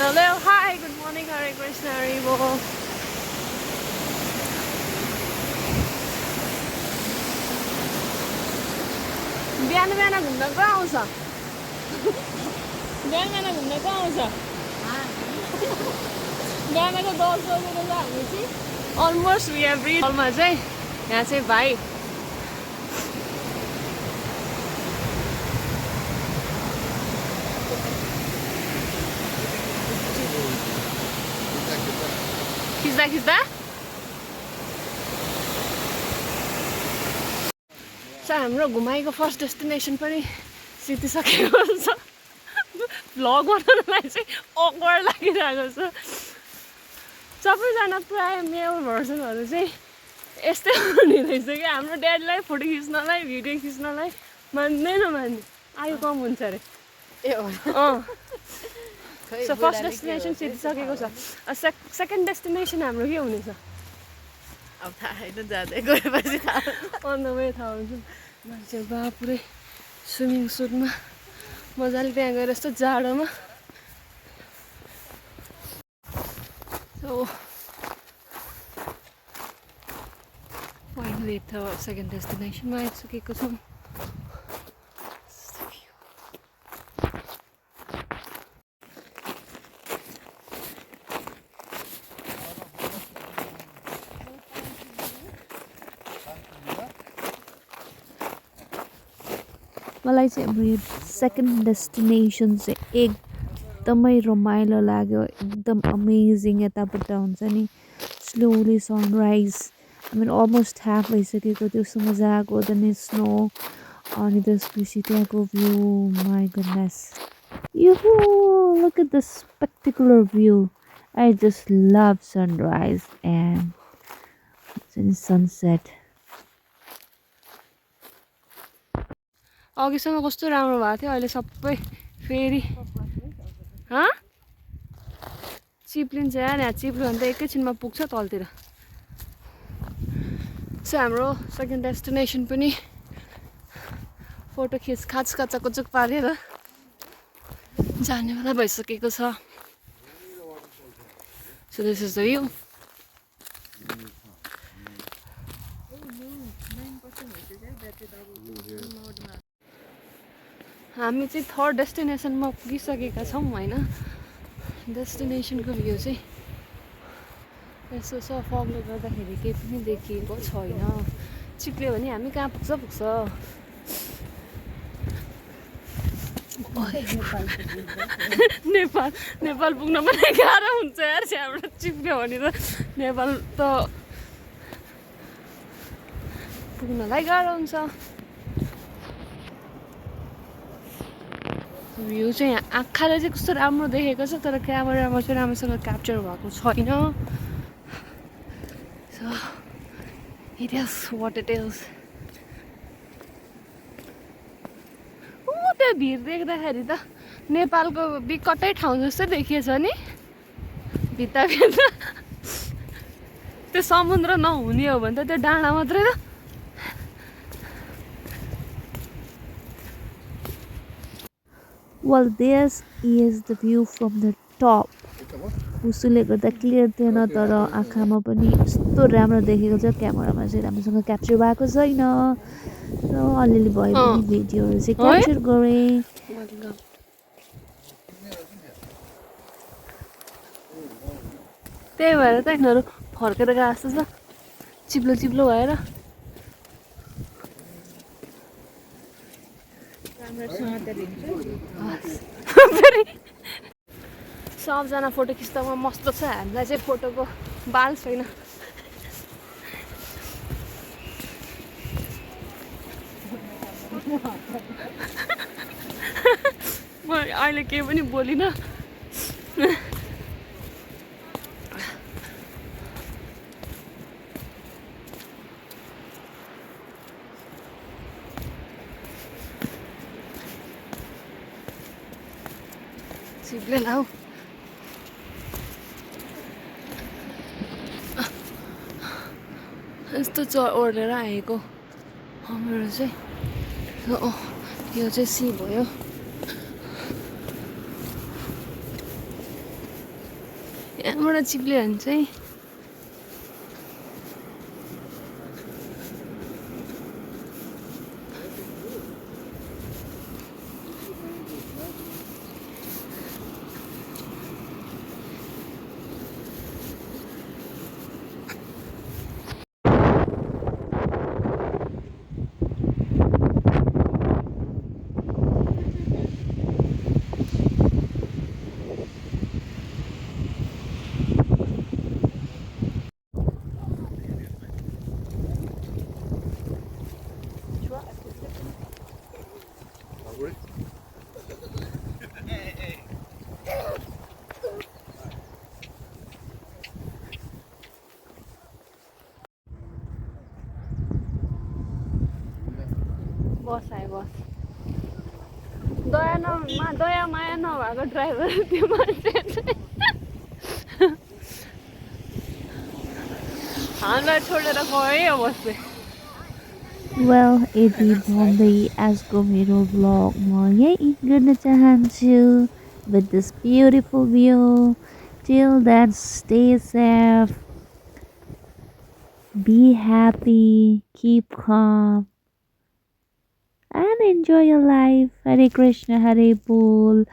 Hello, hi, good morning, Hare Krishna, Hare Bol. बिहान बिहान घुम्न को आउँछ बिहान बिहान घुम्न को आउँछ बिहानको 10 बजेर चाहिँ हामी चाहिँ अलमोस्ट वी हेभ रिच हलमा चाहिँ यहाँ चाहिँ भाइ खिच्दा खिच्दा हाम्रो घुमाइको फर्स्ट डेस्टिनेसन पनि सिद्धिसकेको छ भ्लग बनाउनलाई चाहिँ अकवर्ड लागिरहेको छ सबैजना प्रायः मेल भर्सनहरू चाहिँ यस्तै हुने रहेछ कि हाम्रो ड्याडीलाई फोटो खिच्नलाई भिडियो खिच्नलाई मान्दै नमान्ने आयु कम हुन्छ अरे सो फर्स्ट डेस्टिनेसन सिद्धिसकेको छ सेकेन्ड डेस्टिनेसन हाम्रो के हुनेछ अब थाहा छैन जाँदै गएपछि थाहा अन द वे थाहा हुन्छ मान्छे बा पुरै स्विमिङ सुटमा मजाले त्यहाँ गएर यस्तो जाडोमा फाइनली त सेकेन्ड डेस्टिनेसनमा आइसकेको छौँ मलाई चाहिँ हाम्रो यो सेकेन्ड डेस्टिनेसन चाहिँ एकदमै रमाइलो लाग्यो एकदम अमेजिङ यताबाट हुन्छ नि स्लोली सनराइज अलमोस्ट हाफ भइसकेको त्यो मजाको देन स्नो अनि त्यसपछि त्यहाँको भ्यू माई गुडनेस यो look at the spectacular view I just love sunrise and sunset अघिसम्म कस्तो राम्रो भएको थियो अहिले सबै फेरि चिप्लिन्छ यार यहाँ चिप्ल्यो भने त एकैछिनमा पुग्छ तलतिर सो हाम्रो सेकेन्ड डेस्टिनेसन पनि फोटो खाच कचक पारेर जाने बेला भइसकेको छ so this is the view हामी चाहिँ थर्ड डेस्टिनेसनमा पुगिसकेका छौँ होइन डेस्टिनेसनको भ्यू चाहिँ यसो छ फगले गर्दाखेरि केही पनि देखिएको छैन चिप्ल्यो भने हामी कहाँ पुग्छ नेपाल पुग्न पनि गाह्रो हुन्छ यार त्यहाँबाट चिप्ल्यो भने त नेपाल त पुग्नलाई गाह्रो हुन्छ भ्यू चाहिँ आँखाले चाहिँ कस्तो राम्रो देखेको छ तर क्यामेरामा चाहिँ राम्रोसँग क्याप्चर भएको छैन so it is what it is त्यो भिड देख्दाखेरि त नेपालको बिकटै ठाउँ जस्तो देखिएछ नि भित्ता त्यो समुद्र नहुने हो भने त त्यो डाँडा मात्रै त Well, this is the view from the top. उसले गर्दा क्लियर थिएन तर आँखामा पनि यस्तो राम्रो देखेको छ क्यामेरामा चाहिँ राम्रोसँग क्याप्चर भएको छैन अलिअलि भयो भने भिडियोहरू चाहिँ क्याप्चर गरेँ त्यही भएर त यिनीहरू फर्केर गएको जस्तो छ चिप्लो भएर सबजना फोटो खिच्दामा मस्त छ हामीलाई चाहिँ फोटोको बाल छैन म अहिले केही पनि बोलिनँ चिप्लेन हौ यस्तो ओर्लेर आएको हाम्रो चाहिँ यो चाहिँ सी भयो यहाँबाट चिप्लियो भने चाहिँ बस आयो बस दया माया नभएको ड्राइभर त्यो मान्छे चाहिँ हामीलाई छोडेर गयो बसले Well, यदि भन्दै आजको मेरो vlogमा यही गर्न चाहन्छु with this beautiful view. Till then, stay safe, be happy, keep calm, and enjoy your life. Hare Krishna, Hare Bol.